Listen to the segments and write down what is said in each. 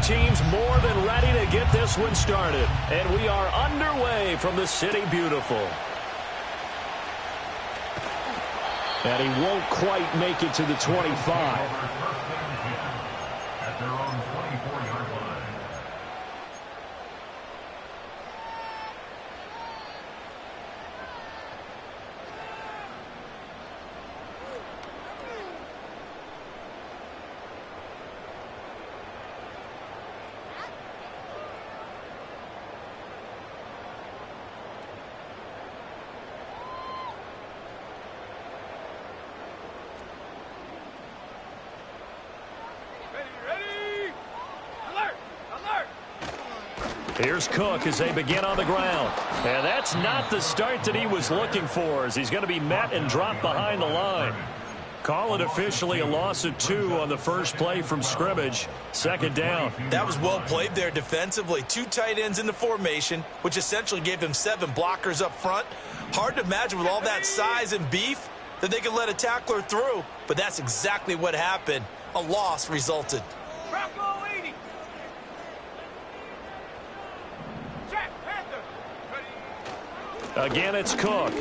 teams more than ready to get this one started. And we are underway from the City Beautiful. And he won't quite make it to the 25. Here's Cook as they begin on the ground. And that's not the start that he was looking for, as he's going to be met and dropped behind the line. Call it officially a loss of 2 on the first play from scrimmage. Second down. That was well played there defensively. 2 tight ends in the formation, which essentially gave them 7 blockers up front. Hard to imagine with all that size and beef that they could let a tackler through, but that's exactly what happened. A loss resulted. Again, it's Cook.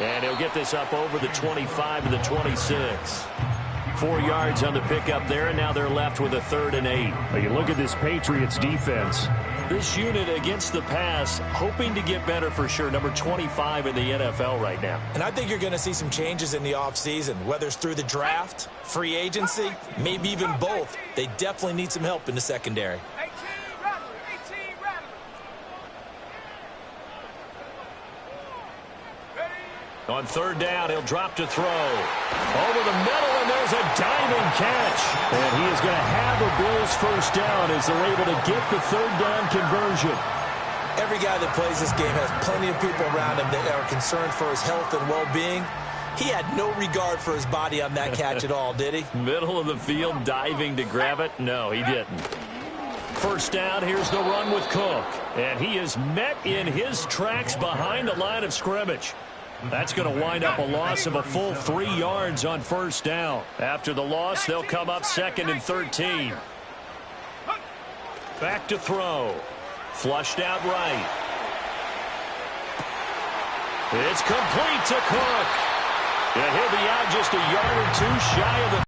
And he'll get this up over the 25 to the 26. 4 yards on the pickup there, and now they're left with a 3rd and 8. Well, you look at this Patriots defense. This unit against the pass, hoping to get better for sure. Number 25 in the NFL right now. And I think you're going to see some changes in the offseason, whether it's through the draft, free agency, maybe even both. They definitely need some help in the secondary. On 3rd down, he'll drop to throw. Over the middle, and there's a diving catch. And he is going to have a Bills first down as they're able to get the 3rd down conversion. Every guy that plays this game has plenty of people around him that are concerned for his health and well-being. He had no regard for his body on that catch at all, did he? Middle of the field, diving to grab it? No, he didn't. First down, here's the run with Cook. And he is met in his tracks behind the line of scrimmage. That's going to wind up a loss of a full 3 yards on first down. After the loss, they'll come up 2nd and 13. Back to throw. Flushed out right. It's complete to Cook. And he'll be out just a yard or 2 shy of the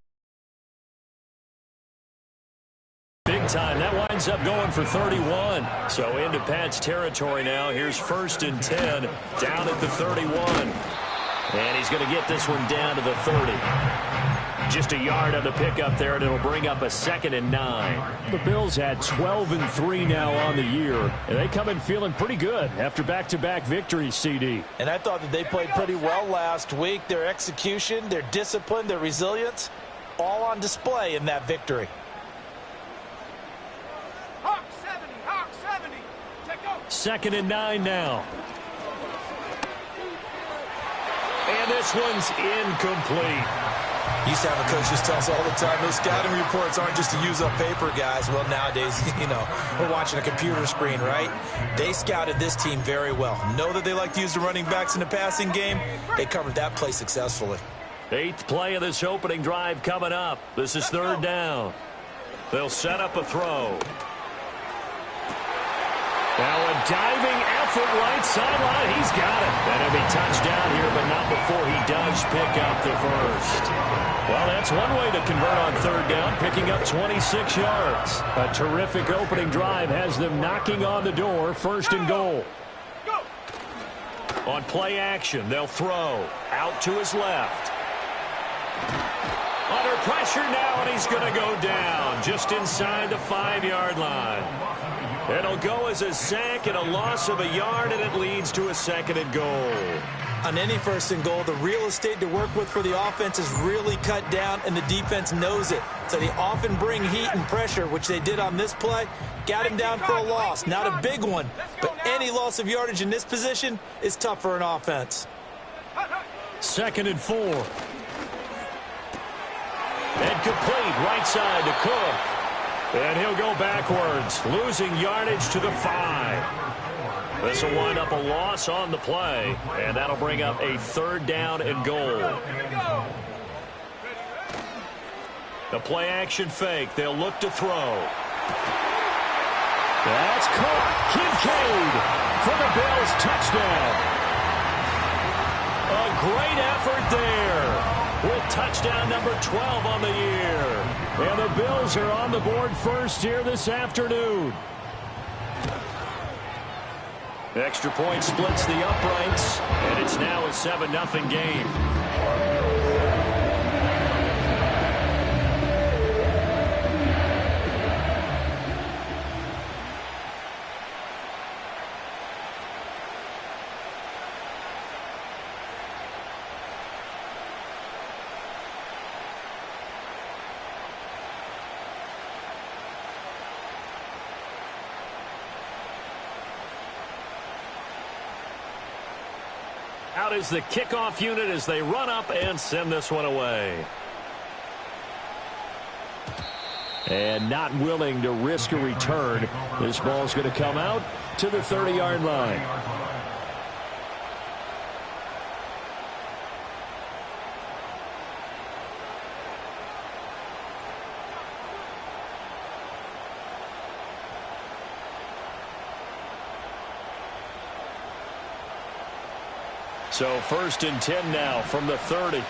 big time. That winds up going for 31. So into Pat's territory now. Here's 1st and 10 down at the 31. And he's going to get this one down to the 30. Just a yard on the pickup there, and it'll bring up a 2nd and 9. The Bills had 12 and 3 now on the year, and they come in feeling pretty good after back-to-back victories, CD. And I thought that they played pretty well last week. Their execution, their discipline, their resilience, all on display in that victory. Hawk 70, take over. 2nd and 9 now. And this one's incomplete. Used to have a coach just tell us all the time, those scouting reports aren't just to use up paper, guys. Well, nowadays, we're watching a computer screen, right? They scouted this team very well. Know that they like to use the running backs in the passing game. They covered that play successfully. 8th play of this opening drive coming up. This is 3rd down. They'll set up a throw. Now a diving effort right sideline. He's got it. And he'll be touched down here, but not before he does pick up the first. Well, that's one way to convert on 3rd down, picking up 26 yards. A terrific opening drive has them knocking on the door. 1st and goal. On play action, they'll throw out to his left. Under pressure now, and he's going to go down just inside the 5-yard line. It'll go as a sack and a loss of a yard, and it leads to a 2nd and goal. On any 1st and goal, the real estate to work with for the offense is really cut down, and the defense knows it. So they often bring heat and pressure, which they did on this play. Got him down for a loss. Not a big one, but any loss of yardage in this position is tough for an offense. 2nd and 4. And complete right side to Cook. And he'll go backwards, losing yardage to the 5. This will wind up a loss on the play, and that'll bring up a 3rd down and goal. The play action fake. They'll look to throw. That's caught. Kincaid for the Bills touchdown. A great effort there with touchdown number 12 on the year. And the Bills are on the board first here this afternoon. Extra point splits the uprights, and it's now a 7-0 game. Out is the kickoff unit as they run up and send this one away. And not willing to risk a return. This ball's going to come out to the 30-yard line. So 1st and 10 now from the 30.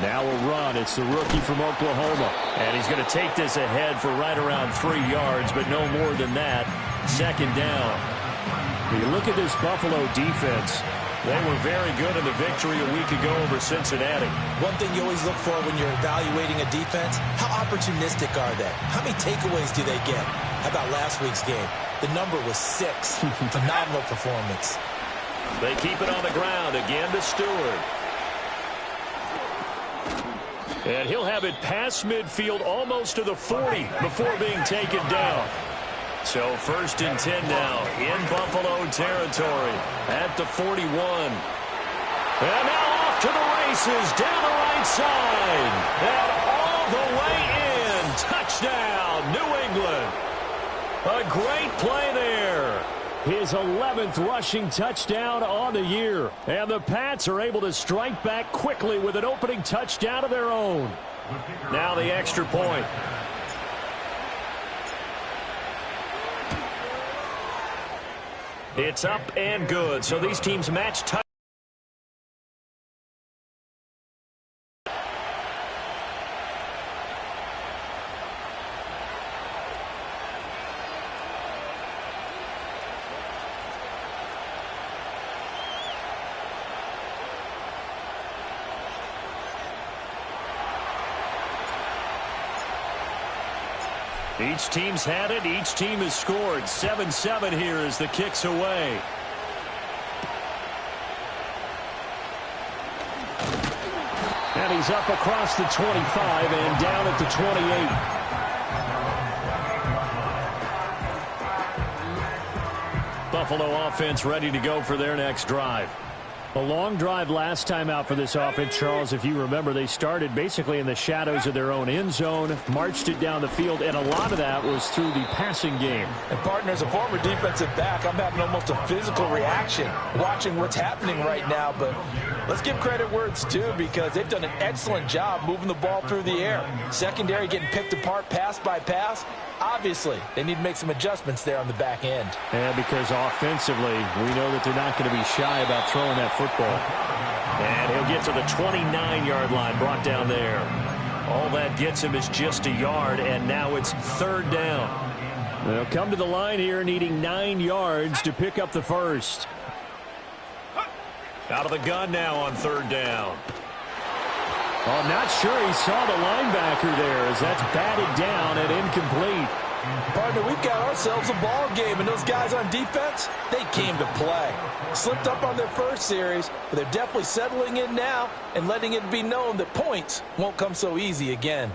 Now a run. It's the rookie from Oklahoma. And he's going to take this ahead for right around 3 yards, but no more than that. 2nd down. When you look at this Buffalo defense, they were very good in the victory a week ago over Cincinnati. One thing you always look for when you're evaluating a defense, how opportunistic are they? How many takeaways do they get? How about last week's game? The number was 6. Phenomenal performance. They keep it on the ground again to Stewart. And he'll have it past midfield almost to the 40 before being taken down. So 1st and 10 now in Buffalo territory at the 41. And now off to the races down the right side. And all the way in. Touchdown, New England. A great play there. His 11th rushing touchdown on the year. And the Pats are able to strike back quickly with an opening touchdown of their own. Now the extra point. It's up and good. So these teams match touch. Each team's had it. Each team has scored. 7-7 here as the kick's away. And he's up across the 25 and down at the 28. Buffalo offense ready to go for their next drive. A long drive last time out for this offense, Charles. If you remember, they started basically in the shadows of their own end zone, marched it down the field, and a lot of that was through the passing game. And, partner, as a former defensive back, I'm having almost a physical reaction watching what's happening right now. But let's give credit where it's due because they've done an excellent job moving the ball through the air. Secondary getting picked apart pass by pass. Obviously, they need to make some adjustments there on the back end. And because offensively, we know that they're not going to be shy about throwing that football. And he'll get to the 29-yard line, brought down there. All that gets him is just a yard, and now it's 3rd down. They'll come to the line here needing 9 yards to pick up the first. Out of the gun now on 3rd down. Oh, not sure he saw the linebacker there as that's batted down and incomplete. Partner, we've got ourselves a ball game, and those guys on defense, they came to play. Slipped up on their first series, but they're definitely settling in now and letting it be known that points won't come so easy again.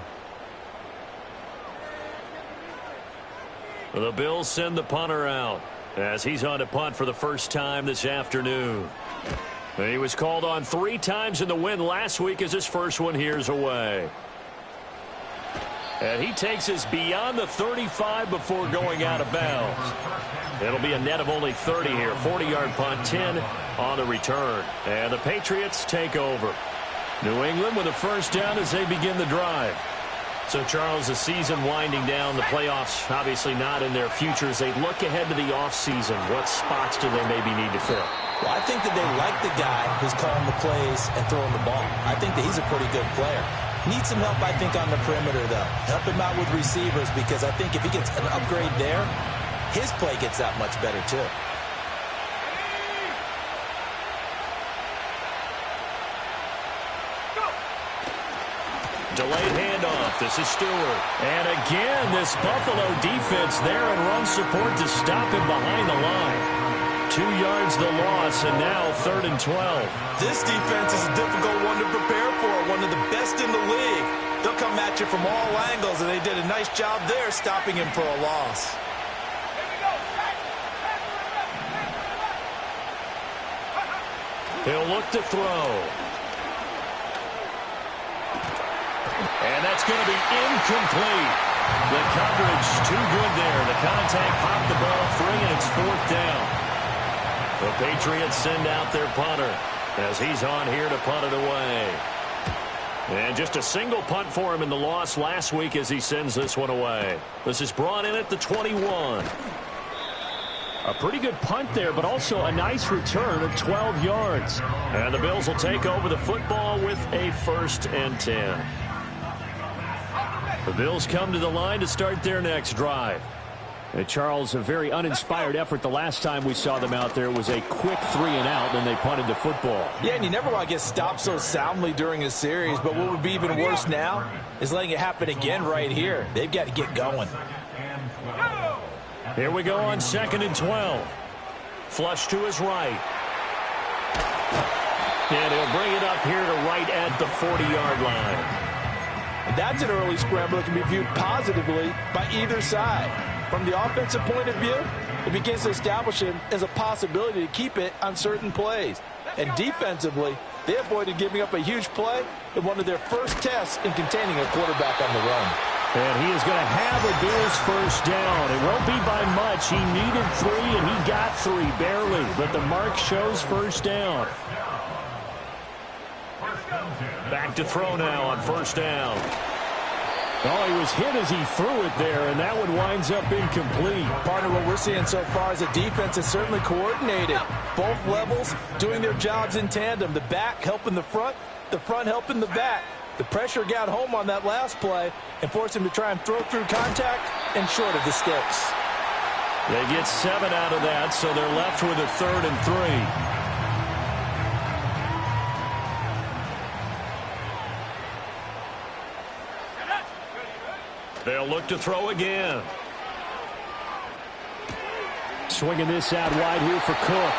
The Bills send the punter out as he's on to punt for the first time this afternoon. He was called on 3 times in the win last week as his first one here's away. And he takes us beyond the 35 before going out of bounds. It'll be a net of only 30 here. 40-yard punt, 10 on the return. And the Patriots take over. New England with a first down as they begin the drive. So, Charles, the season winding down, the playoffs obviously not in their future. As they look ahead to the offseason, what spots do they maybe need to fill? Well, I think that they like the guy who's calling the plays and throwing the ball. I think that he's a pretty good player. Needs some help, I think, on the perimeter, though. Help him out with receivers, because I think if he gets an upgrade there, his play gets that much better, too. Delayed handoff. This is Stewart. And again, this Buffalo defense there in run support to stop him behind the line. 2 yards the loss, and now 3rd and 12. This defense is a difficult one to prepare for, one of the best in the league. They'll come at you from all angles, and they did a nice job there stopping him for a loss. He'll look to throw. And that's going to be incomplete. The coverage too good there. The contact popped the ball free, and it's 4th down. The Patriots send out their punter as he's on here to punt it away. And just a single punt for him in the loss last week as he sends this one away. This is brought in at the 21. A pretty good punt there, but also a nice return of 12 yards. And the Bills will take over the football with a 1st and 10. The Bills come to the line to start their next drive. Charles, a very uninspired effort the last time we saw them out there. It was a quick 3-and-out, and they punted the football. Yeah, and you never want to get stopped so soundly during a series, but what would be even worse now is letting it happen again right here. They've got to get going. Here we go on 2nd and 12. Flush to his right. And he'll bring it up here to right at the 40-yard line. That's an early scramble that can be viewed positively by either side. From the offensive point of view, it begins to establish him as a possibility to keep it on certain plays. And defensively, they avoided giving up a huge play in one of their first tests in containing a quarterback on the run. And he is going to have a Bills first down. It won't be by much. He needed 3, and he got 3, barely. But the mark shows first down. Back to throw now on 1st down. Oh, he was hit as he threw it there, and that one winds up incomplete. Partner, what we're seeing so far is a defense is certainly coordinated. Both levels doing their jobs in tandem. The back helping the front helping the back. The pressure got home on that last play and forced him to try and throw through contact and short of the sticks. They get 7 out of that, so they're left with a 3rd and 3. They'll look to throw again. Swinging this out wide here for Cook.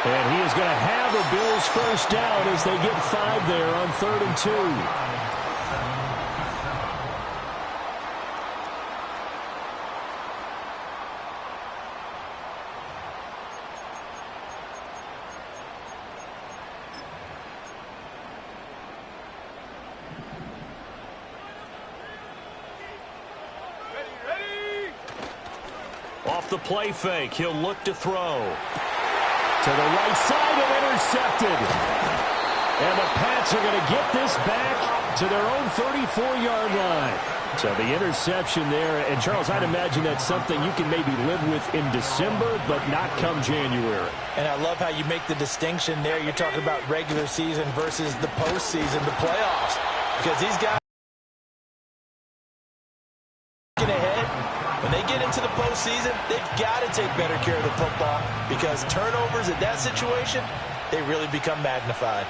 And he is going to have a Bills first down as they get 5 there on 3rd and 2. Off the play fake, he'll look to throw. To the right side and intercepted. And the Pats are going to get this back to their own 34-yard line. So the interception there, and Charles, I'd imagine that's something you can maybe live with in December, but not come January. And I love how you make the distinction there. You're talking about regular season versus the postseason, the playoffs. Because these guys when they get into the postseason, they've got to take better care of the football because turnovers in that situation, they really become magnified.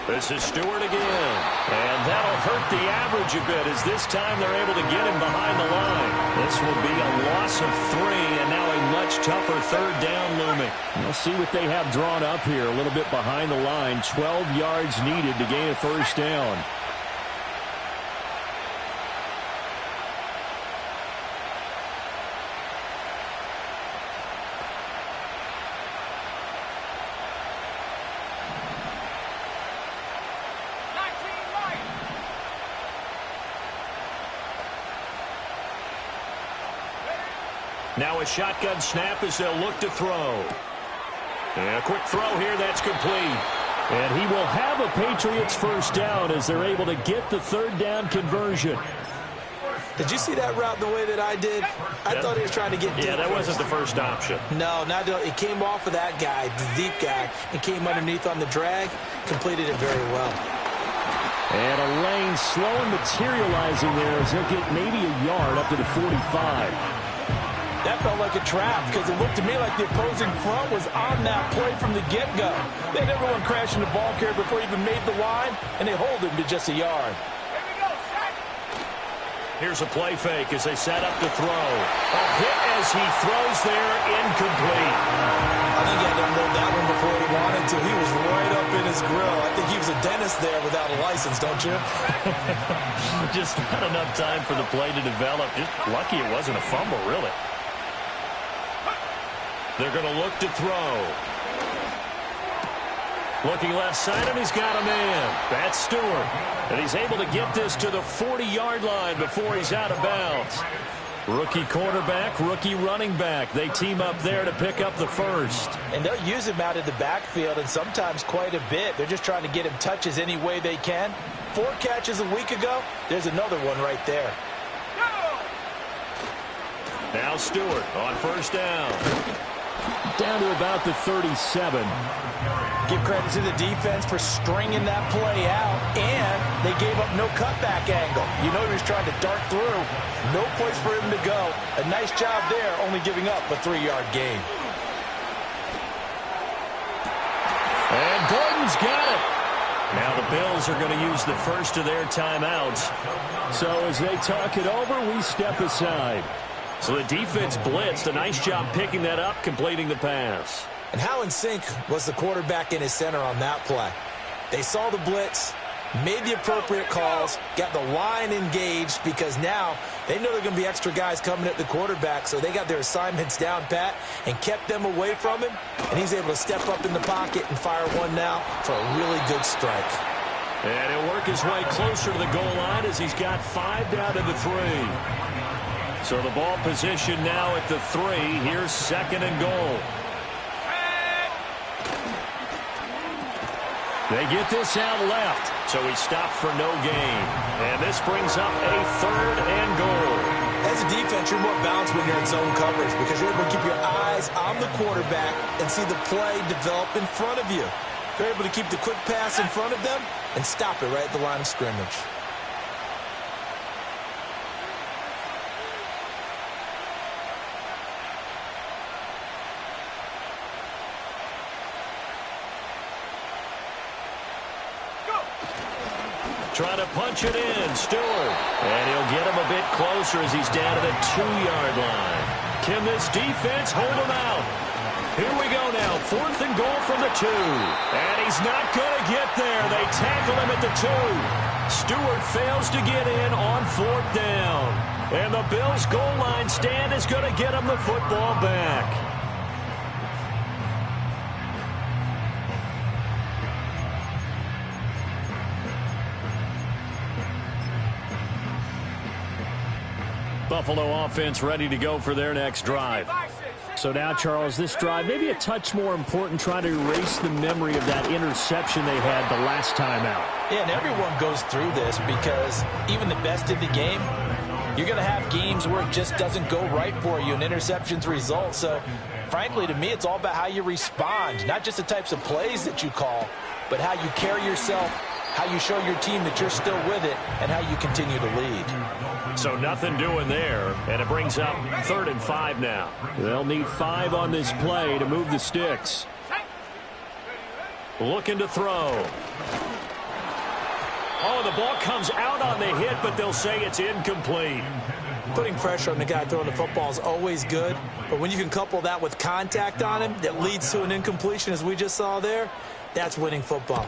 This is Stewart again. And that'll hurt the average a bit as this time they're able to get him behind the line. This will be a loss of 3 and now a much tougher 3rd down looming. We'll see what they have drawn up here a little bit behind the line. 12 yards needed to gain a first down. Now a shotgun snap as they'll look to throw. And a quick throw here, that's complete. And he will have a Patriots first down as they're able to get the third down conversion. Did you see that route the way that I did? I thought he was trying to get deep. Yeah, that wasn't the first option. No, it came off of that guy, the deep guy, and came underneath on the drag, completed it very well. And a lane slow and materializing there as he'll get maybe a yard up to the 45. That felt like a trap because it looked to me like the opposing front was on that play from the get-go. They had everyone crashing the ball carrier before he even made the line, and they hold him to just a yard. Here's a play fake as they set up to throw. A hit as he throws there, incomplete. I think he had to unload that one before he wanted to. He was right up in his grill. I think he was a dentist there without a license, don't you? Just not enough time for the play to develop. Just lucky it wasn't a fumble, really. They're going to look to throw. Looking left side, and he's got a man. That's Stewart. And he's able to get this to the 40-yard line before he's out of bounds. Rookie quarterback, rookie running back. They team up there to pick up the first. And they'll use him out of the backfield, and sometimes quite a bit. They're just trying to get him touches any way they can. 4 catches a week ago. There's another one right there. Now Stewart on first down. Down to about the 37. Give credit to the defense for stringing that play out, and they gave up no cutback angle. You know he was trying to dart through. No place for him to go. A nice job there, only giving up a 3-yard gain. And Gordon's got it. Now the Bills are going to use the first of their timeouts. So as they talk it over, we step aside. So the defense blitzed. A nice job picking that up, completing the pass. And how in sync was the quarterback in his center on that play? They saw the blitz, made the appropriate calls, got the line engaged because now they know there are going to be extra guys coming at the quarterback, so they got their assignments down pat and kept them away from him, and he's able to step up in the pocket and fire one now for a really good strike. And he'll work his way closer to the goal line as he's got 5 down to the 3. So the ball position now at the 3. Here's 2nd and goal. They get this out left, so he stopped for no gain. And this brings up a 3rd and goal. As a defense, you're more balanced when you're in zone coverage because you're able to keep your eyes on the quarterback and see the play develop in front of you. They're able to keep the quick pass in front of them and stop it right at the line of scrimmage. Trying to punch it in, Stewart. And he'll get him a bit closer as he's down to the 2-yard line. Can this defense hold him out? Here we go now, 4th and goal from the 2. And he's not going to get there. They tackle him at the 2. Stewart fails to get in on 4th down. And the Bills' goal line stand is going to get him the football back. Buffalo offense ready to go for their next drive. So now, Charles, this drive maybe a touch more important, trying to erase the memory of that interception they had the last time out. Yeah, and everyone goes through this because even the best in the game, you're going to have games where it just doesn't go right for you and interceptions result. So, frankly, to me, it's all about how you respond, not just the types of plays that you call, but how you carry yourself, how you show your team that you're still with it, and how you continue to lead. So nothing doing there, and it brings up 3rd and 5 now. They'll need 5 on this play to move the sticks. Looking to throw. Oh, the ball comes out on the hit, but they'll say it's incomplete. Putting pressure on the guy throwing the football is always good, but when you can couple that with contact on him that leads to an incompletion, as we just saw there, that's winning football.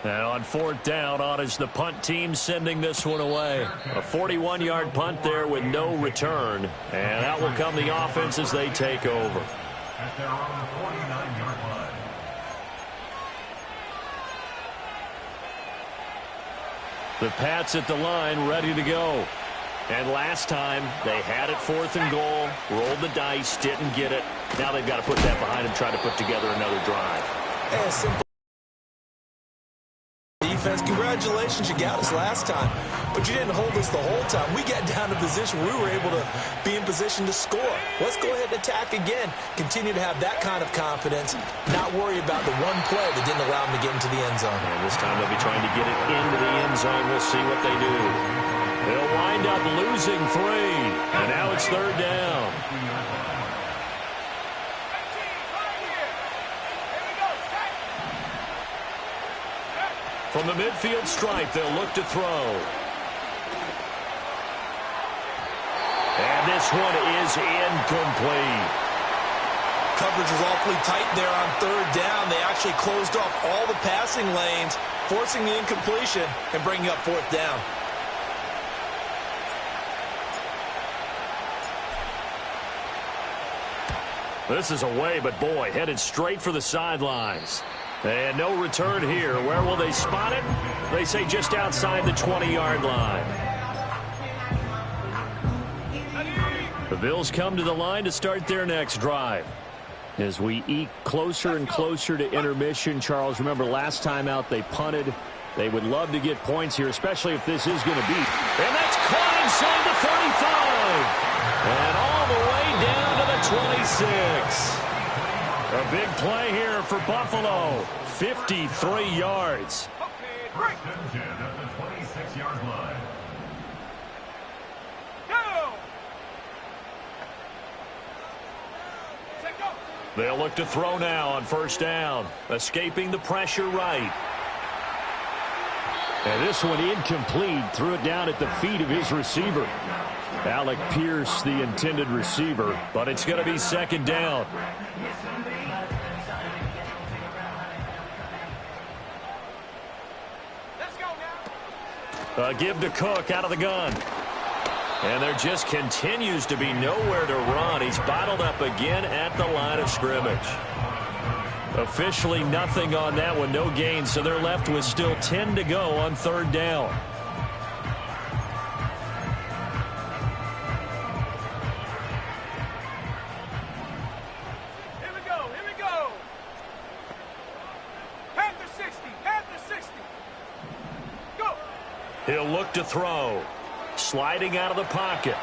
And on 4th down, on is the punt team sending this one away. A 41-yard punt there with no return. And out will come the offense as they take over. At their own 49-yard line. The Pats at the line ready to go. And last time, they had it 4th and goal, rolled the dice, didn't get it. Now they've got to put that behind them, try to put together another drive. And simple defense. Congratulations, you got us last time, but you didn't hold us the whole time. We got down to position. We were able to be in position to score. Let's go ahead and attack again. Continue to have that kind of confidence, not worry about the one play that didn't allow them to get into the end zone. And this time they'll be trying to get it into the end zone. We'll see what they do. They'll wind up losing 3, and now it's 3rd down. From the midfield stripe, they'll look to throw. And this one is incomplete. Coverage was awfully tight there on 3rd down. They actually closed off all the passing lanes, forcing the incompletion and bringing up 4th down. This is away, but boy, headed straight for the sidelines. And no return here. Where will they spot it? They say just outside the 20-yard line. The Bills come to the line to start their next drive. As we eke closer and closer to intermission, Charles, remember last time out they punted. They would love to get points here, especially if this is going to be. And that's caught inside the 35. And all the way down to the 26. A big play here for Buffalo. 53 yards. First and 10 at the 26-yard line. They'll look to throw now on 1st down. Escaping the pressure right. And this one incomplete. Threw it down at the feet of his receiver. Alec Pierce, the intended receiver. But it's going to be 2nd down. Let's go now. A give to Cook out of the gun. And there just continues to be nowhere to run. He's bottled up again at the line of scrimmage. Officially nothing on that one, no gain, so they're left with still 10 to go on 3rd down. Here we go, here we go. Panther 60, Panther 60. Go. He'll look to throw. Sliding out of the pocket.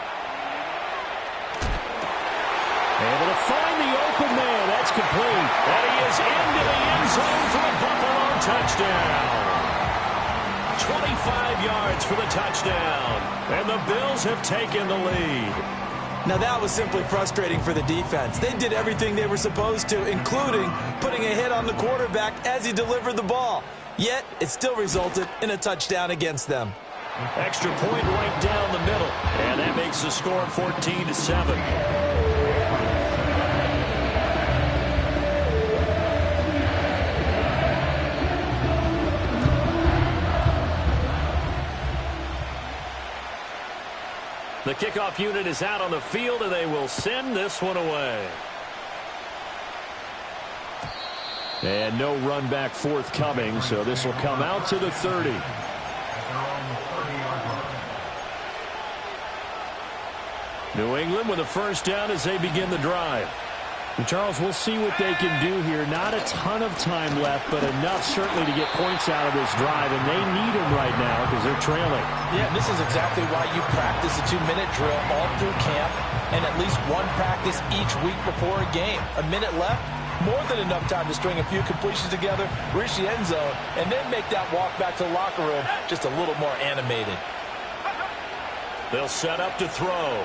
Able to find the open man. That's complete. And he is into the end zone for a Buffalo touchdown. 25 yards for the touchdown. And the Bills have taken the lead. Now that was simply frustrating for the defense. They did everything they were supposed to, including putting a hit on the quarterback as he delivered the ball. Yet, it still resulted in a touchdown against them. Extra point right down the middle. And that makes the score 14-7. The kickoff unit is out on the field, and they will send this one away. And no run back forthcoming, so this will come out to the 30. New England with a 1st down as they begin the drive. And Charles, we'll see what they can do here. Not a ton of time left, but enough certainly to get points out of this drive, and they need them right now because they're trailing. Yeah, this is exactly why you practice a 2-minute drill all through camp and at least one practice each week before a game. A minute left, more than enough time to string a few completions together, reach the end zone, and then make that walk back to the locker room just a little more animated. They'll set up to throw.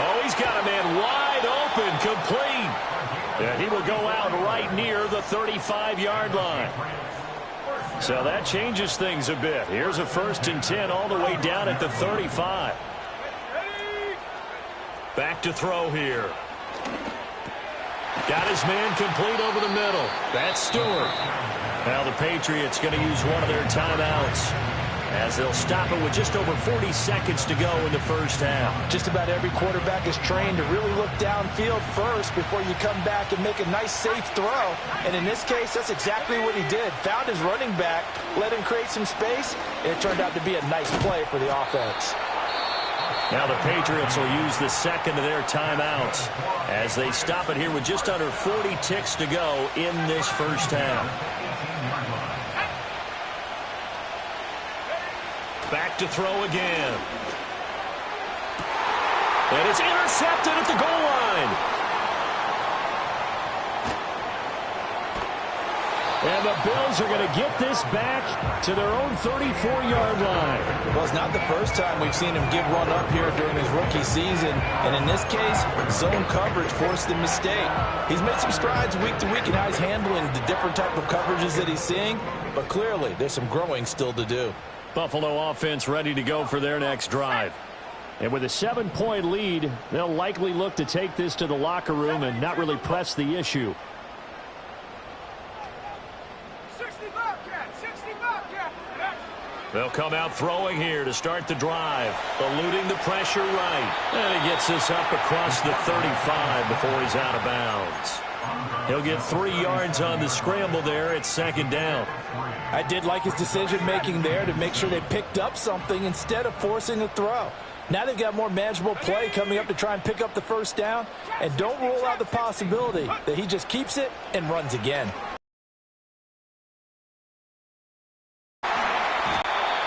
Oh, he's got a man wide open, complete. And he will go out right near the 35-yard line. So that changes things a bit. Here's a 1st and 10 all the way down at the 35. Back to throw here. Got his man complete over the middle. That's Stewart. Now the Patriots going to use one of their timeouts. as they'll stop it with just over 40 seconds to go in the first half. Just about every quarterback is trained to really look downfield first before you come back and make a nice, safe throw. And in this case, that's exactly what he did. Found his running back, let him create some space, and it turned out to be a nice play for the offense. Now the Patriots will use the second of their timeouts as they stop it here with just under 40 ticks to go in this first half. Back to throw again. And it's intercepted at the goal line. And the Bills are going to get this back to their own 34-yard line. Well, it's not the first time we've seen him give one up here during his rookie season. And in this case, zone coverage forced the mistake. He's made some strides week to week in how he's handling the different type of coverages that he's seeing. But clearly, there's some growing still to do. Buffalo offense ready to go for their next drive. And with a 7-point lead, they'll likely look to take this to the locker room and not really press the issue. They'll come out throwing here to start the drive, eluding the pressure right. And he gets this up across the 35 before he's out of bounds. He'll get 3 yards on the scramble there at second down. I did like his decision-making there to make sure they picked up something instead of forcing a throw. Now they've got more manageable play coming up to try and pick up the first down. And don't rule out the possibility that he just keeps it and runs again.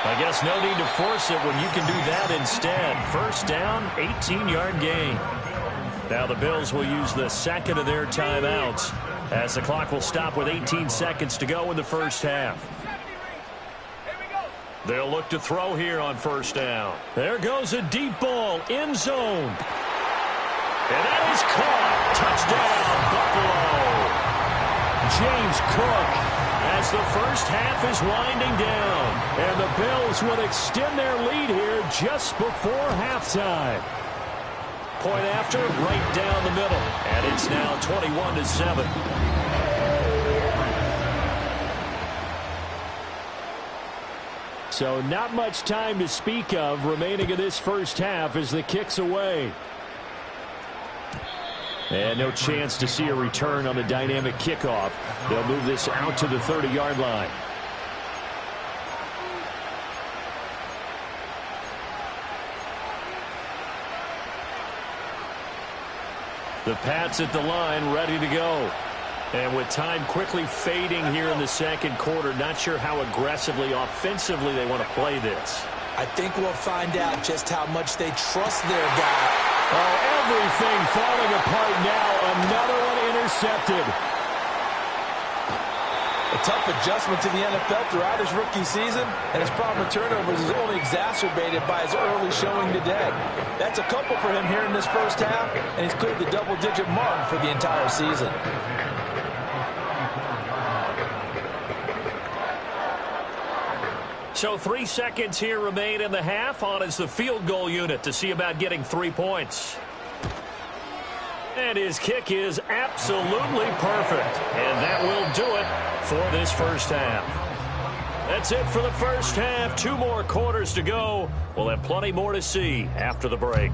I guess no need to force it when you can do that instead. First down, 18-yard gain. Now the Bills will use the second of their timeouts as the clock will stop with 18 seconds to go in the first half. They'll look to throw here on first down. There goes a deep ball, end zone. And that is caught. Touchdown, Buffalo. James Cook as the first half is winding down. And the Bills would extend their lead here just before halftime. Point after, right down the middle. And it's now 21-7. So not much time to speak of remaining in this first half as the kick's away. And no chance to see a return on the dynamic kickoff. They'll move this out to the 30-yard line. The Pats at the line, ready to go. And with time quickly fading here in the second quarter, not sure how aggressively, offensively they want to play this. I think we'll find out just how much they trust their guy. Oh, everything falling apart now. Another one intercepted. A tough adjustment to the NFL throughout his rookie season, and his problem with turnovers is only exacerbated by his early showing today. That's a couple for him here in this first half, and he's cleared the double-digit mark for the entire season. So 3 seconds here remain in the half. On is the field goal unit to see about getting 3 points. And his kick is absolutely perfect. And that will do it for this first half. That's it for the first half. 2 more quarters to go. We'll have plenty more to see after the break.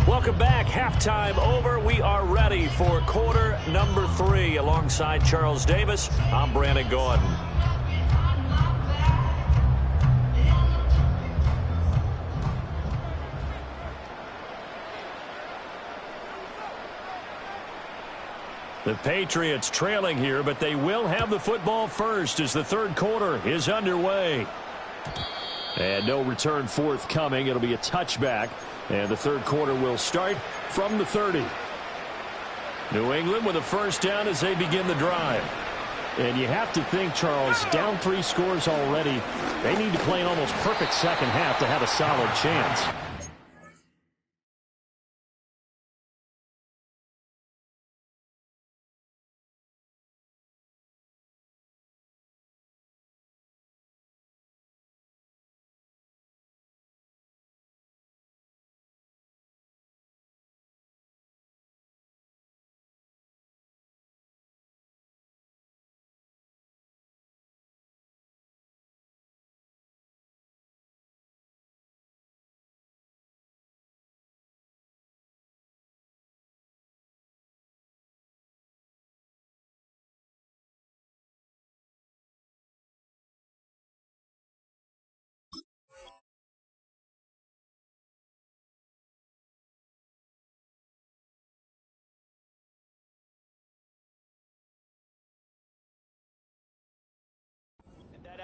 Welcome back. Halftime over. We are ready for quarter number 3. Alongside Charles Davis, I'm Brandon Gordon. The Patriots trailing here, but they will have the football first as the third quarter is underway. And no return forthcoming. It'll be a touchback. And the third quarter will start from the 30. New England with a first down as they begin the drive. And you have to think, Charles, down 3 scores already. They need to play an almost perfect second half to have a solid chance.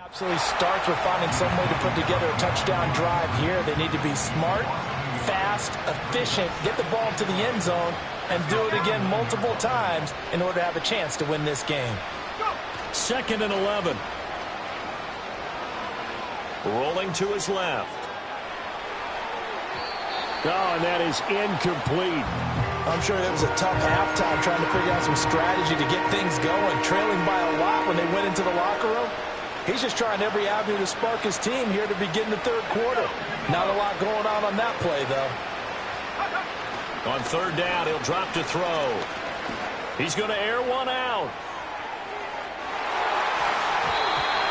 Absolutely starts with finding some way to put together a touchdown drive here. They need to be smart, fast, efficient, get the ball to the end zone, and do it again multiple times in order to have a chance to win this game. 2nd and 11. Rolling to his left. Oh, and that is incomplete. I'm sure it was a tough halftime trying to figure out some strategy to get things going, trailing by a lot when they went into the locker room. He's just trying every avenue to spark his team here to begin the third quarter. Not a lot going on that play, though. On 3rd down, he'll drop to throw. He's going to air one out.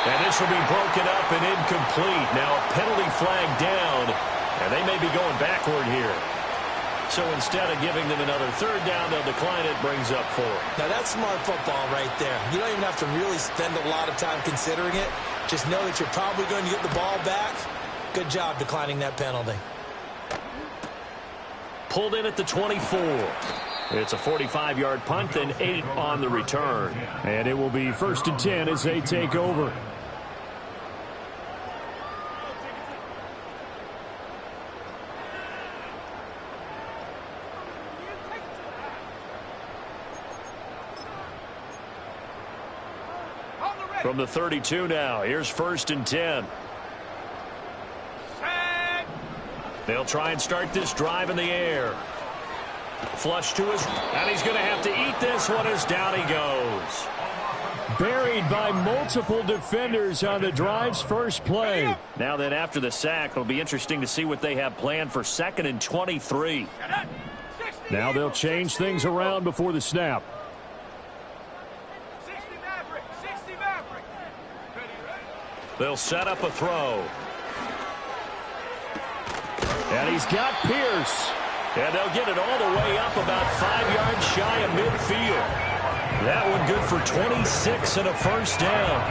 And this will be broken up and incomplete. Now a penalty flag down, and they may be going backward here. So instead of giving them another 3rd down, they'll decline it, brings up 4. Now that's smart football right there. You don't even have to really spend a lot of time considering it. Just know that you're probably going to get the ball back. Good job declining that penalty. Pulled in at the 24. It's a 45-yard punt and 8 on the return. And it will be 1st and 10 as they take over. From the 32 now, here's 1st and 10. They'll try and start this drive in the air. Flush to his, and he's going to have to eat this one as down he goes. Buried by multiple defenders on the drive's first play. Now then, after the sack, it'll be interesting to see what they have planned for 2nd and 23. Now they'll change things around before the snap. They'll set up a throw. And he's got Pierce. And they'll get it all the way up about 5 yards shy of midfield. That one good for 26 and a 1st down.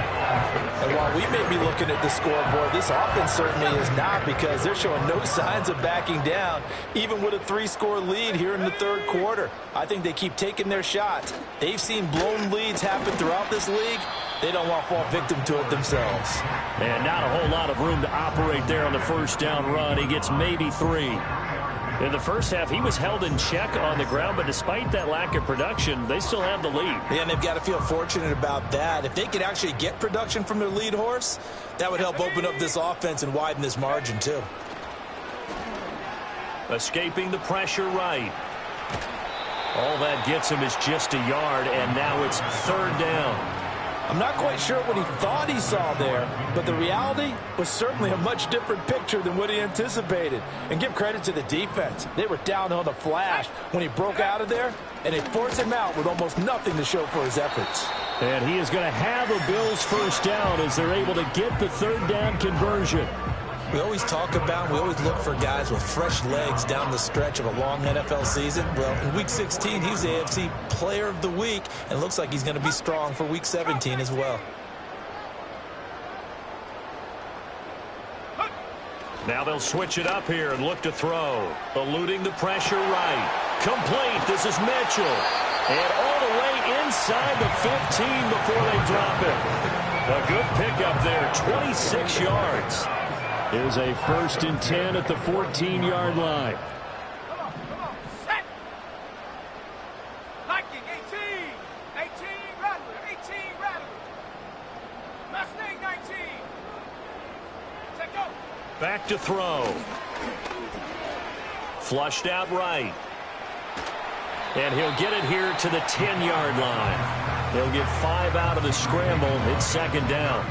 And while we may be looking at the scoreboard, this offense certainly is not, because they're showing no signs of backing down, even with a 3-score lead here in the 3rd quarter. I think they keep taking their shots. They've seen blown leads happen throughout this league. They don't want to fall victim to it themselves. And not a whole lot of room to operate there on the 1st down run. He gets maybe 3. In the first half, he was held in check on the ground, but despite that lack of production, they still have the lead. Yeah, and they've got to feel fortunate about that. If they could actually get production from their lead horse, that would help open up this offense and widen this margin, too. Escaping the pressure right. All that gets him is just a yard, and now it's 3rd down. I'm not quite sure what he thought he saw there, but the reality was certainly a much different picture than what he anticipated. And give credit to the defense. They were down on the flash when he broke out of there, and they forced him out with almost nothing to show for his efforts. And he is going to have a Bills 1st down as they're able to get the 3rd down conversion. We always talk about, we always look for guys with fresh legs down the stretch of a long NFL season. Well, in Week 16, he was the AFC Player of the Week, and looks like he's going to be strong for Week 17 as well. Now they'll switch it up here and look to throw. Eluding the pressure right. Complete. This is Mitchell. And all the way inside the 15 before they drop it. A good pickup there, 26 yards. Is a 1st and 10 at the 14-yard line. Come on, set. Liking 18, Rattler, 18, Rattler. Mustang 19. Take go. Back to throw. Flushed out right. And he'll get it here to the 10-yard line. He'll get 5 out of the scramble. It's 2nd down.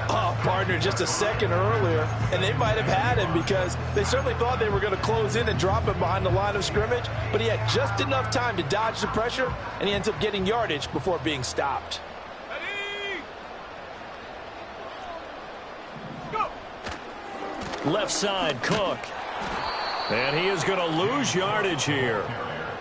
Oh, partner, just a second earlier, and they might have had him, because they certainly thought they were going to close in and drop him behind the line of scrimmage, but he had just enough time to dodge the pressure, and he ends up getting yardage before being stopped. Ready. Go. Left side, Cook. And he is going to lose yardage here.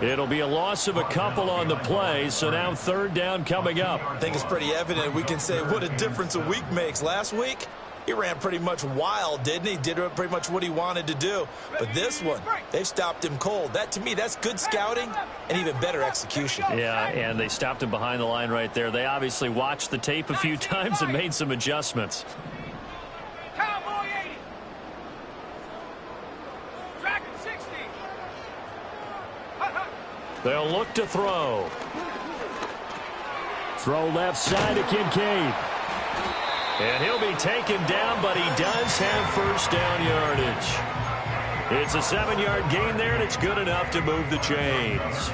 It'll be a loss of a couple on the play, so now 3rd down coming up. I think it's pretty evident. We can say what a difference a week makes. Last week, he ran pretty much wild, didn't he? Did pretty much what he wanted to do. But this one, they've stopped him cold. That, to me, that's good scouting and even better execution. Yeah, and they stopped him behind the line right there. They obviously watched the tape a few times and made some adjustments. They'll look to throw. Throw left side to Kincaid. And he'll be taken down, but he does have first down yardage. It's a 7-yard gain there, and it's good enough to move the chains.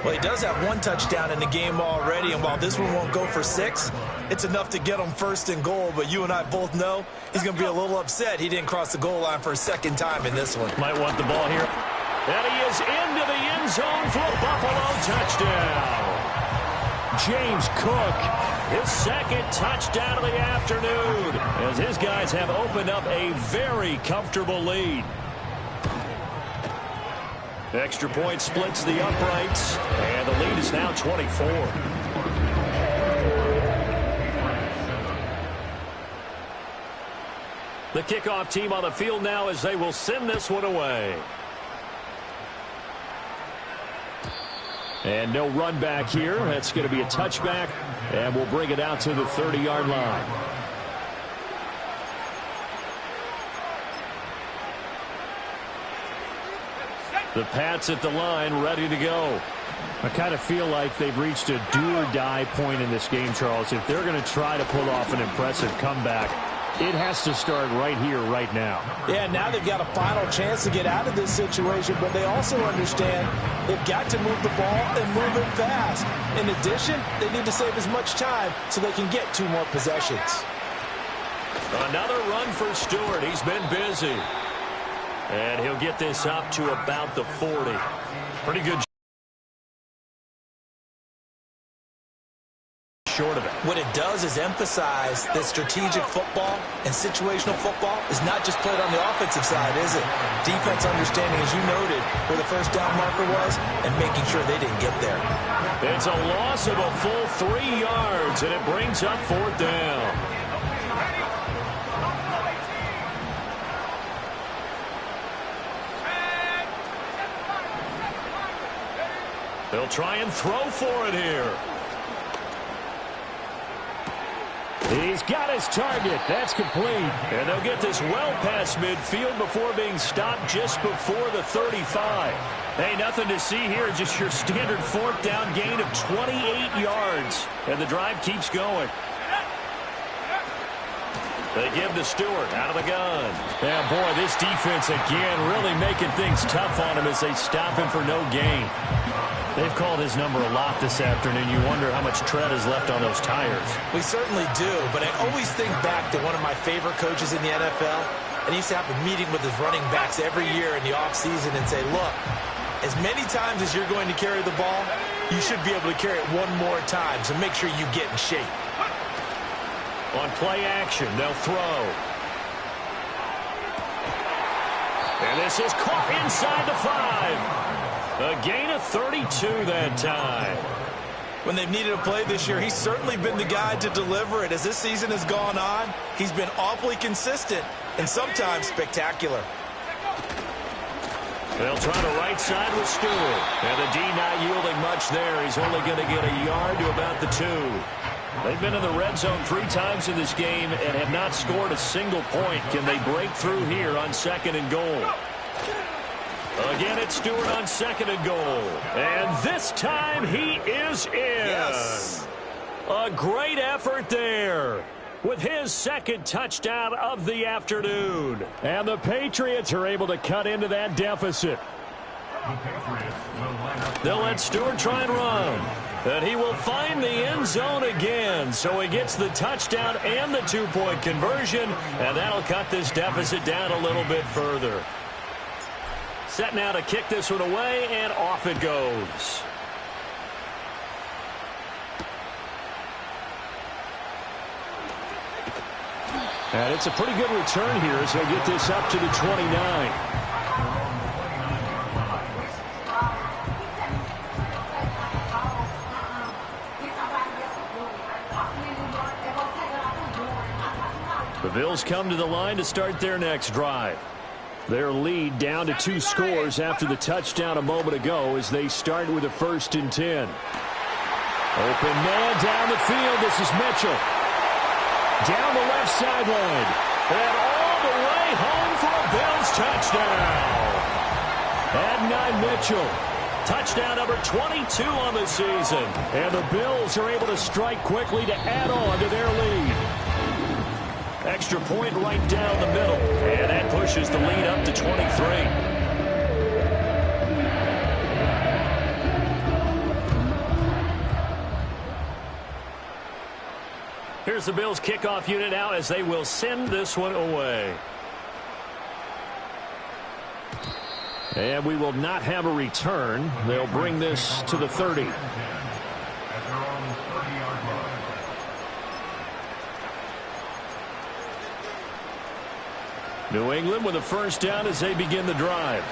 Well, he does have one touchdown in the game already, and while this one won't go for 6, it's enough to get him first and goal. But you and I both know he's going to be a little upset he didn't cross the goal line for a second time in this one. Might want the ball here. And he is into the end zone for a Buffalo touchdown. James Cook, his second touchdown of the afternoon, as his guys have opened up a very comfortable lead. Extra point splits the uprights, and the lead is now 24. The kickoff team on the field now as they will send this one away. And no run back here. That's going to be a touchback, and we'll bring it out to the 30-yard line. The Pats at the line, ready to go. I kind of feel like they've reached a do-or-die point in this game, Charles. If they're going to try to pull off an impressive comeback, it has to start right here, right now. Yeah, now they've got a final chance to get out of this situation, but they also understand they've got to move the ball and move it fast. In addition, they need to save as much time so they can get 2 more possessions. Another run for Stewart. He's been busy. And he'll get this up to about the 40. Pretty good short of it. What it does is emphasize that strategic football and situational football is not just played on the offensive side, is it? Defense understanding, as you noted, where the first down marker was and making sure they didn't get there. It's a loss of a full 3 yards, and it brings up 4th down. They'll try and throw for it here. He's got his target. That's complete. And they'll get this well past midfield before being stopped just before the 35. Hey, nothing to see here. Just your standard 4th down gain of 28 yards. And the drive keeps going. They give to Stewart out of the gun. Yeah, boy, this defense again really making things tough on him as they stop him for no gain. They've called his number a lot this afternoon. You wonder how much tread is left on those tires. We certainly do, but I always think back to one of my favorite coaches in the NFL, and he used to have a meeting with his running backs every year in the offseason and say, look, as many times as you're going to carry the ball, you should be able to carry it one more time, so make sure you get in shape. On play action, they'll throw. And this is caught inside the 5. A gain of 32 that time. When they've needed a play this year, he's certainly been the guy to deliver it. As this season has gone on, he's been awfully consistent and sometimes spectacular. They'll try the right side with Stewart. And the D not yielding much there. He's only going to get a yard to about the 2. They've been in the red zone 3 times in this game and have not scored a single point. Can they break through here on 2nd and goal? Again, it's Stewart on 2nd and goal. And this time he is in. Yes. A great effort there with his 2nd touchdown of the afternoon. And the Patriots are able to cut into that deficit. They'll let Stewart try and run. And he will find the end zone again. So he gets the touchdown and the 2-point conversion. And that'll cut this deficit down a little bit further. Set now to kick this one away, and off it goes. And it's a pretty good return here as they'll get this up to the 29. The Bills come to the line to start their next drive. Their lead down to 2 scores after the touchdown a moment ago as they start with a 1st and 10. Open man down the field. This is Mitchell. Down the left sideline. And all the way home for a Bills touchdown. Adonai Mitchell Touchdown number 22 on the season. And the Bills are able to strike quickly to add on to their lead. Extra point right down the middle. And that pushes the lead up to 23. Here's the Bills kickoff unit now as they will send this one away. And we will not have a return. They'll bring this to the 30. New England with a first down as they begin the drive.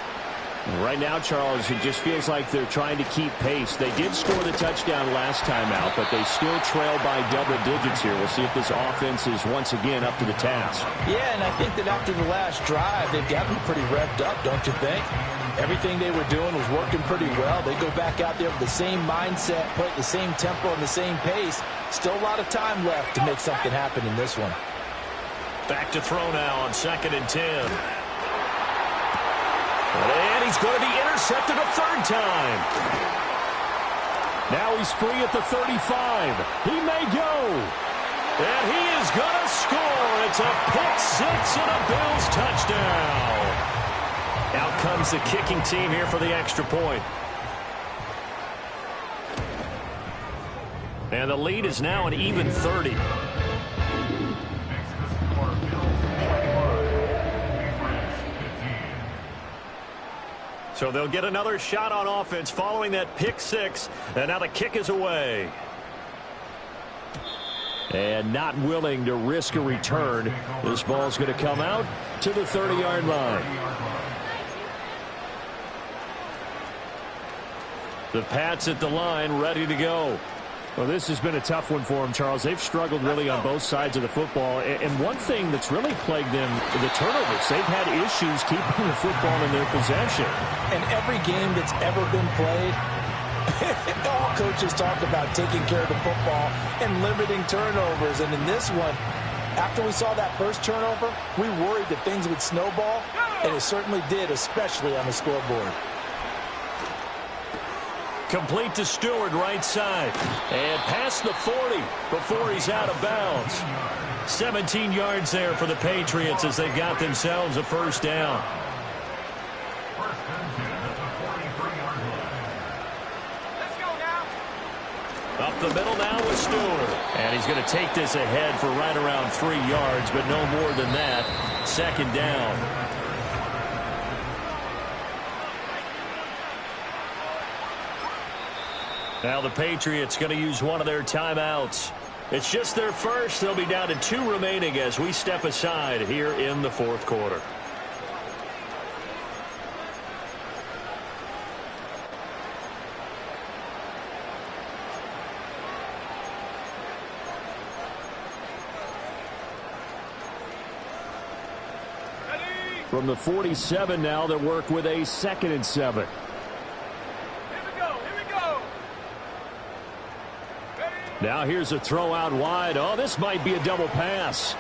Right now, Charles, it just feels like they're trying to keep pace. They did score the touchdown last time out, but they still trail by double digits here. We'll see if this offense is once again up to the task. Yeah, and I think that after the last drive, they've gotten pretty revved up, don't you think? Everything they were doing was working pretty well. They go back out there with the same mindset, play at the same tempo and the same pace. Still a lot of time left to make something happen in this one. Back to throw now on 2nd and 10. And he's going to be intercepted a third time. Now he's free at the 35. He may go. And he is going to score. It's a pick-6 and a Bills touchdown. Out comes the kicking team here for the extra point. And the lead is now an even 30. So they'll get another shot on offense following that pick-6. And now the kick is away. And not willing to risk a return. This ball's going to come out to the 30-yard line. The Pats at the line, ready to go. Well, this has been a tough one for them, Charles. They've struggled really on both sides of the football. And one thing that's really plagued them, the turnovers. They've had issues keeping the football in their possession. And every game that's ever been played, all coaches talk about taking care of the football and limiting turnovers. And in this one, after we saw that first turnover, we worried that things would snowball, and it certainly did, especially on the scoreboard. Complete to Stewart, right side. And past the 40 before he's out of bounds. 17 yards there for the Patriots as they've got themselves a first down. Let's go now. Up the middle now with Stewart. And he's going to take this ahead for right around 3 yards, but no more than that. 2nd down. Now the Patriots going to use one of their timeouts. It's just their first. They'll be down to 2 remaining as we step aside here in the 4th quarter. From the 47 now, they'll work with a 2nd and 7. Now here's a throw out wide. Oh, this might be a double pass.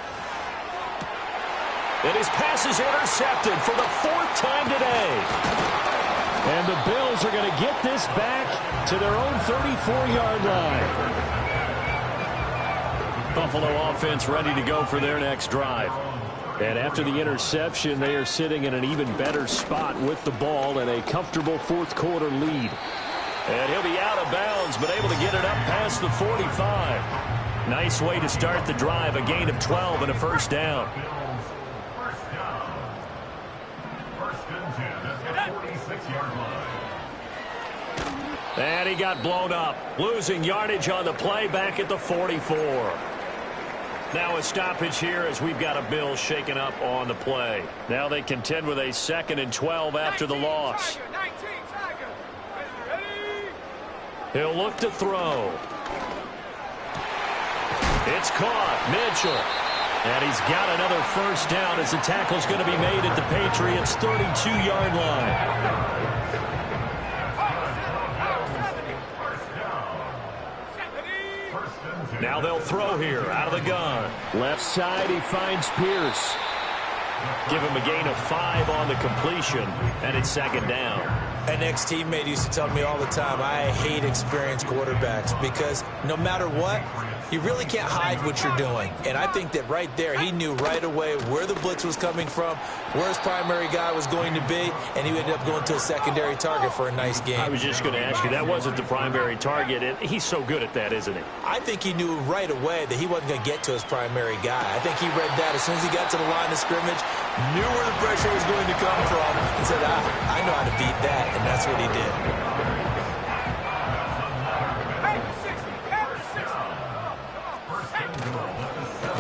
And his pass is intercepted for the 4th time today. And the Bills are going to get this back to their own 34-yard line. Buffalo offense ready to go for their next drive. And after the interception, they are sitting in an even better spot with the ball and a comfortable 4th quarter lead. And he'll be out of bounds, but able to get it up past the 45. Nice way to start the drive. A gain of 12 and a first down. And he got blown up. Losing yardage on the play back at the 44. Now a stoppage here as we've got a Bills shaken up on the play. Now they contend with a 2nd and 12 after the loss. He'll look to throw. It's caught. Mitchell. And he's got another first down as the tackle's going to be made at the Patriots' 32-yard line. Now they'll throw here out of the gun. Left side, he finds Pierce. Give him a gain of 5 on the completion, and it's 2nd down. An ex-teammate used to tell me all the time, I hate experienced quarterbacks because no matter what, you really can't hide what you're doing. And I think that right there, he knew right away where the blitz was coming from, where his primary guy was going to be, and he ended up going to a secondary target for a nice game. I was just going to ask you, that wasn't the primary target, and he's so good at that, isn't he? I think he knew right away that he wasn't going to get to his primary guy. I think he read that as soon as he got to the line of scrimmage, knew where the pressure was going to come from, and said, I know how to beat that, and that's what he did.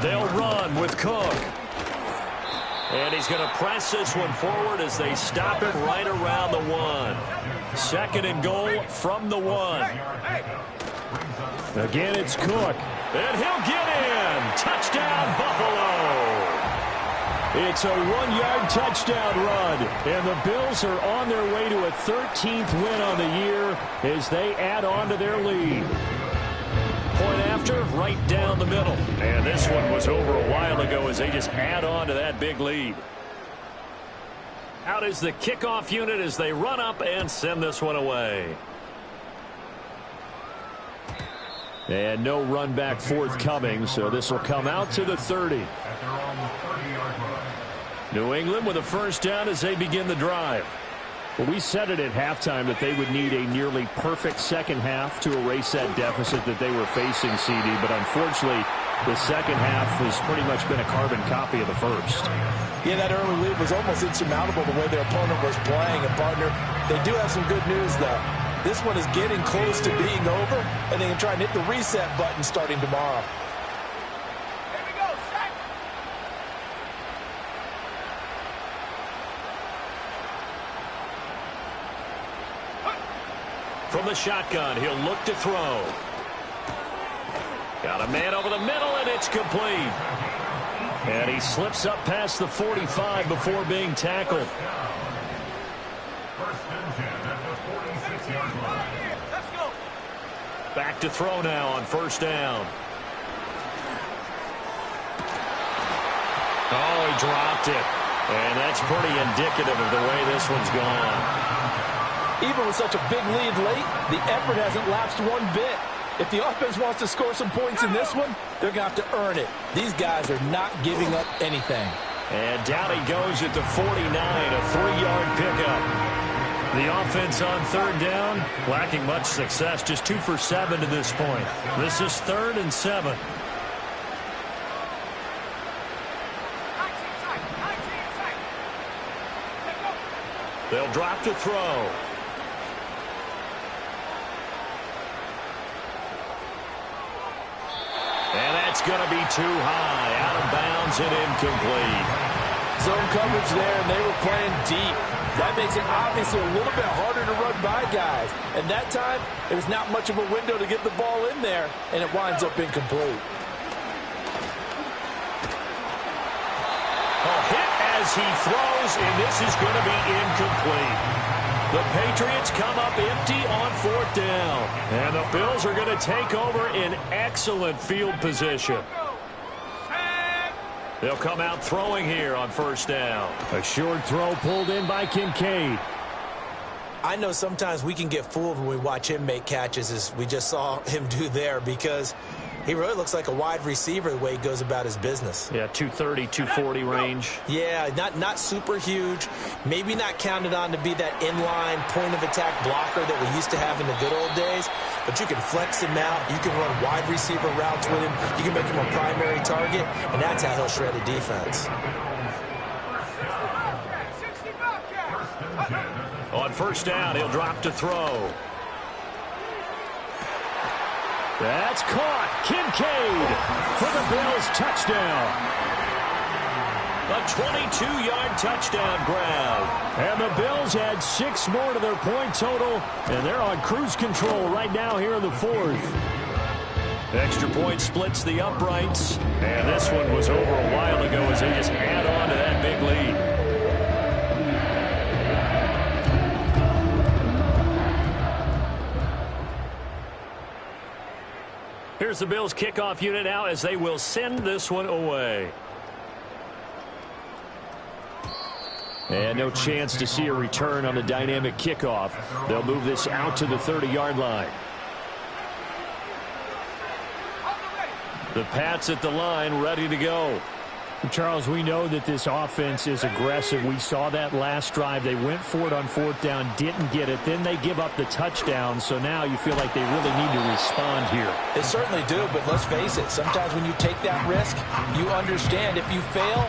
They'll run with Cook. And he's going to press this one forward as they stop him right around the 1. 2nd and goal from the 1. Again, it's Cook. And he'll get in. Touchdown, Buffalo. It's a 1-yard touchdown run. And the Bills are on their way to a 13th win on the year as they add on to their lead. Point after, right down the middle. And this one was over a while ago as they just add on to that big lead. Out is the kickoff unit as they run up and send this one away. And no run back forthcoming, so this will come out to the 30. New England with a first down as they begin the drive. Well, we said it at halftime that they would need a nearly perfect second half to erase that deficit that they were facing, CD. But unfortunately, the second half has pretty much been a carbon copy of the first. Yeah, that early lead was almost insurmountable the way their opponent was playing. And, partner, they do have some good news, though. This one is getting close to being over, and they can try and hit the reset button starting tomorrow. From the shotgun, he'll look to throw. Got a man over the middle, and it's complete. And he slips up past the 45 before being tackled. Back to throw now on first down. Oh, he dropped it. And that's pretty indicative of the way this one's gone. Even with such a big lead late, the effort hasn't lapsed one bit. If the offense wants to score some points in this one, they're going to have to earn it. These guys are not giving up anything. And down he goes at the 49, a 3-yard pickup. The offense on third down, lacking much success, just 2 for 7 to this point. This is 3rd and 7. They'll drop to throw. And that's going to be too high, out of bounds and incomplete. Zone coverage there, and they were playing deep. That makes it obviously a little bit harder to run by guys. And that time, there's not much of a window to get the ball in there, and it winds up incomplete. A hit as he throws, and this is going to be incomplete. The Patriots come up empty on 4th down. And the Bills are going to take over in excellent field position. They'll come out throwing here on first down. A short throw pulled in by Kincaid. I know sometimes we can get fooled when we watch him make catches, as we just saw him do there, because he really looks like a wide receiver the way he goes about his business. Yeah, 230, 240 range. Yeah, not super huge. Maybe not counted on to be that inline point-of-attack blocker that we used to have in the good old days. But you can flex him out. You can run wide receiver routes with him. You can make him a primary target, and that's how he'll shred a defense. On first down, he'll drop to throw. That's caught. Kincaid for the Bills touchdown. A 22-yard touchdown grab. And the Bills add 6 more to their point total, and they're on cruise control right now here in the 4th. Extra point splits the uprights, and this one was over a while ago as they just add on to that big lead. Here's the Bills kickoff unit now as they will send this one away. And no chance to see a return on the dynamic kickoff. They'll move this out to the 30-yard line. The Pats at the line, ready to go. Charles, we know that this offense is aggressive. We saw that last drive. They went for it on 4th down, didn't get it. Then they give up the touchdown. So now you feel like they really need to respond here. They certainly do, but let's face it. Sometimes when you take that risk, you understand if you fail,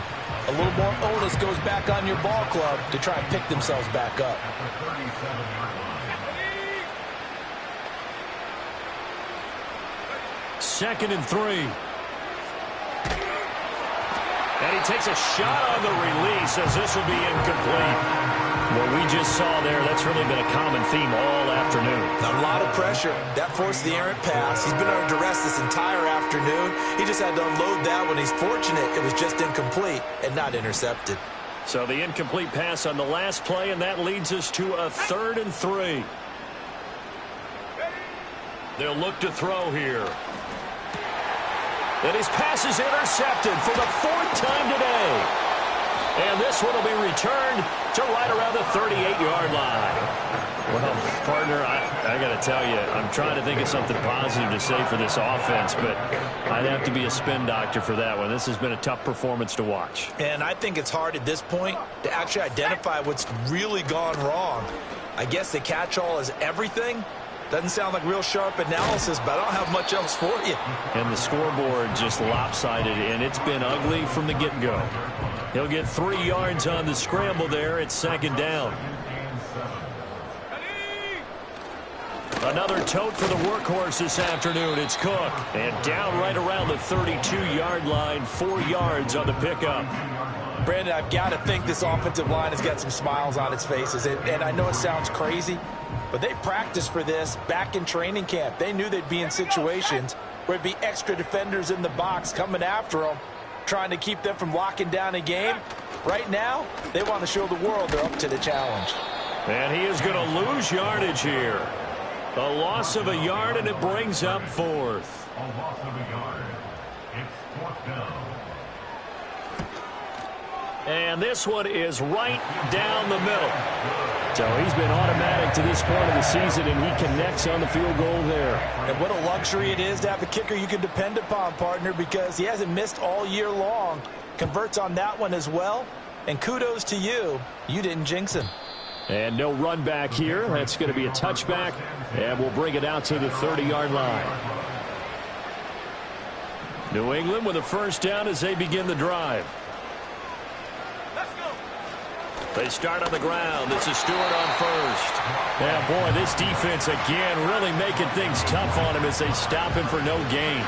a little more onus goes back on your ball club to try and pick themselves back up. Second and 3. And he takes a shot on the release as this will be incomplete. What we just saw there, that's really been a common theme all afternoon. A lot of pressure. That forced the errant pass. He's been under duress this entire afternoon. He just had to unload that one. He's fortunate it was just incomplete and not intercepted. So the incomplete pass on the last play, and that leads us to a 3rd and 3. They'll look to throw here. And his pass is intercepted for the 4th time today. And this one will be returned to right around the 38-yard line. Well, partner, I got to tell you, I'm trying to think of something positive to say for this offense, but I'd have to be a spin doctor for that one. This has been a tough performance to watch. And I think it's hard at this point to actually identify what's really gone wrong. I guess the catch-all is everything. Doesn't sound like real sharp analysis, but I don't have much else for you. And the scoreboard just lopsided, and it's been ugly from the get-go. He'll get 3 yards on the scramble there. It's 2nd down. Another tote for the workhorse this afternoon. It's Cook. And down right around the 32-yard line, 4 yards on the pickup. Brandon, I've got to think this offensive line has got some smiles on its faces. And I know it sounds crazy, but they practiced for this back in training camp. They knew they'd be in situations where it'd be extra defenders in the box coming after them, trying to keep them from locking down a game. Right now, they want to show the world they're up to the challenge. And he is going to lose yardage here. A loss of a yard, and it brings up 4th. A loss of a yard. It's 4th down. And this one is right down the middle. So he's been automatic to this point of the season, and he connects on the field goal there. And what a luxury it is to have a kicker you can depend upon, partner, because he hasn't missed all year long. Converts on that one as well. And kudos to you. You didn't jinx him. And no run back here. That's going to be a touchback, and we'll bring it out to the 30-yard line. New England with a 1st down as they begin the drive. They start on the ground. This is Stewart on 1st. Yeah, boy, this defense again really making things tough on him as they stop him for no gain.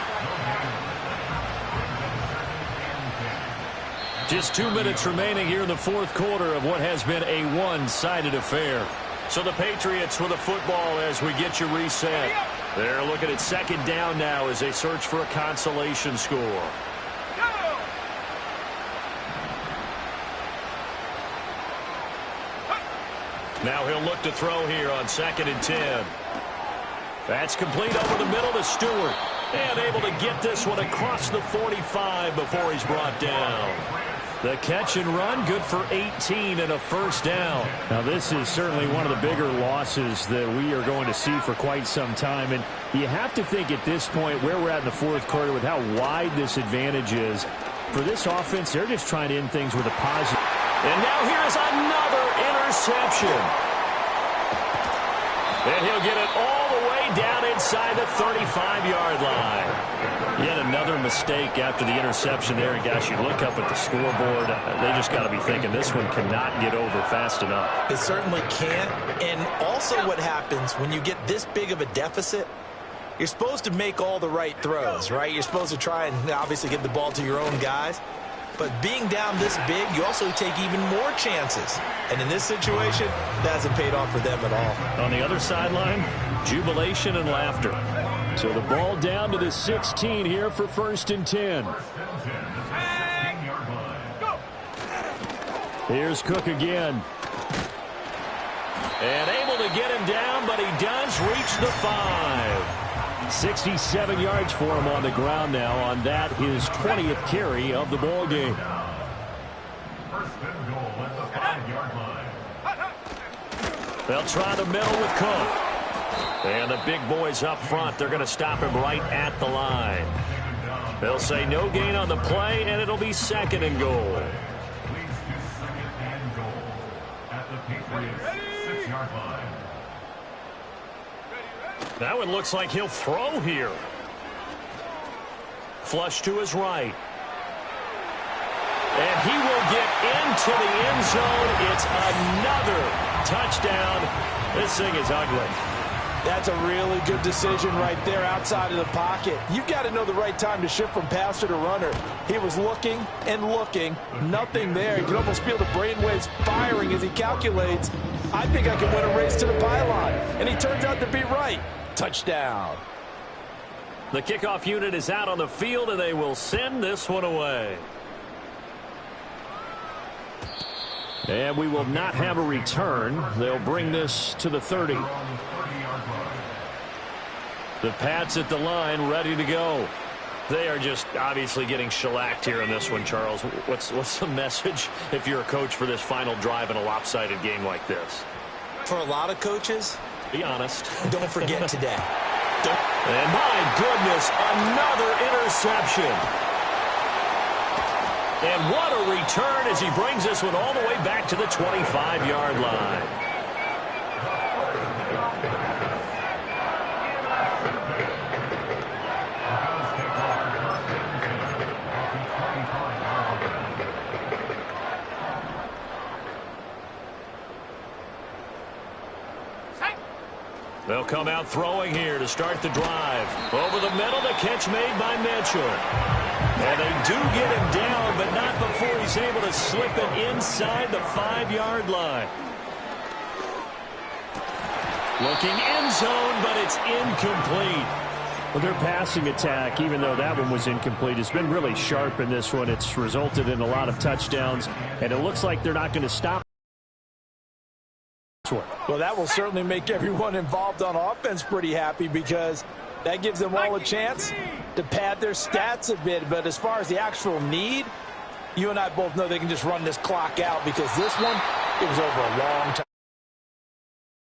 Just 2 minutes remaining here in the 4th quarter of what has been a one-sided affair. So the Patriots with a football as we get you reset. They're looking at 2nd down now as they search for a consolation score. Now he'll look to throw here on 2nd and 10. That's complete over the middle to Stewart. And able to get this one across the 45 before he's brought down. The catch and run, good for 18 and a 1st down. Now, this is certainly one of the bigger losses that we are going to see for quite some time. And you have to think at this point where we're at in the 4th quarter with how wide this advantage is. For this offense, they're just trying to end things with a positive. And now here's another interception. And he'll get it all the way down inside the 35-yard line. Yet another mistake after the interception there. And, gosh, you look up at the scoreboard. They just got to be thinking this one cannot get over fast enough. It certainly can't. And also what happens when you get this big of a deficit, you're supposed to make all the right throws, right? You're supposed to try and obviously get the ball to your own guys. But being down this big, you also take even more chances. And in this situation, that hasn't paid off for them at all. On the other sideline, jubilation and laughter. So the ball down to the 16 here for 1st and 10. Here's Cook again. And able to get him down, but he does reach the 5. 67 yards for him on the ground now on that, his 20th carry of the ball game. and goal at the 5-yard line. They'll try the middle with Cook. And the big boys up front, they're going to stop him right at the line. They'll say no gain on the play, and it'll be 2nd and goal. Leads to 2nd and goal at the Patriots 6-yard line. That one looks like he'll throw here. Flush to his right. And he will get into the end zone. It's another touchdown. This thing is ugly. That's a really good decision right there outside of the pocket. You've got to know the right time to shift from passer to runner. He was looking and looking. Nothing there. You can almost feel the brainwaves firing as he calculates, I think I can win a race to the pylon. And he turns out to be right. Touchdown. The kickoff unit is out on the field, and they will send this one away. And we will not have a return. They'll bring this to the 30. The Pats at the line, ready to go. They are just obviously getting shellacked here in this one, Charles. What's the message if you're a coach for this final drive in a lopsided game like this? For a lot of coaches, be honest. Don't forget today. And my goodness, another interception. And what a return as he brings this one all the way back to the 25-yard line. They'll come out throwing here to start the drive. Over the middle, the catch made by Mitchell. And they do get him down, but not before he's able to slip it inside the 5-yard line. Looking end zone, but it's incomplete. Well, their passing attack, even though that one was incomplete, has been really sharp in this one. It's resulted in a lot of touchdowns, and it looks like they're not going to stop. Well, that will certainly make everyone involved on offense pretty happy because that gives them all a chance to pad their stats a bit. But as far as the actual need, you and I both know they can just run this clock out because this one, it was over a long time.